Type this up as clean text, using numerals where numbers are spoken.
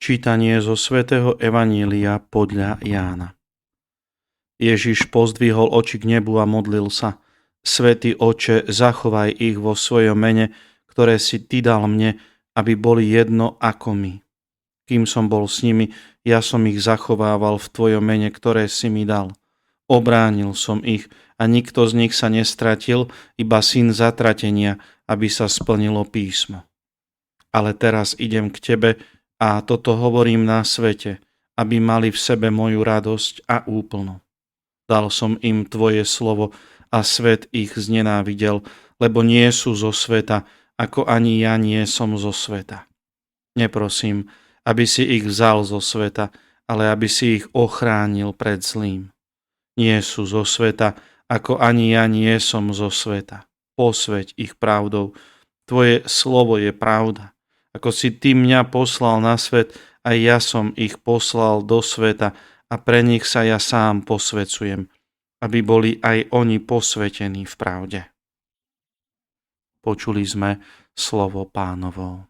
Čítanie zo svätého Evanília podľa Jána. Ježiš pozdvihol oči k nebu a modlil sa: Svätý Otče, zachovaj ich vo svojom mene, ktoré si Ty dal mne, aby boli jedno ako my. Kým som bol s nimi, ja som ich zachovával v Tvojom mene, ktoré si mi dal. Obránil som ich a nikto z nich sa nestratil, iba syn zatratenia, aby sa splnilo písmo. Ale teraz idem k Tebe a toto hovorím na svete, aby mali v sebe moju radosť a úplnú. Dal som im Tvoje slovo a svet ich znenávidel, lebo nie sú zo sveta, ako ani ja nie som zo sveta. Neprosím, aby si ich vzal zo sveta, ale aby si ich ochránil pred zlým. Nie sú zo sveta, ako ani ja nie som zo sveta. Posväť ich pravdou. Tvoje slovo je pravda. Ako si Ty mňa poslal na svet, aj ja som ich poslal do sveta a pre nich sa ja sám posväcujem, aby boli aj oni posvätení v pravde. Počuli sme slovo Pánovo.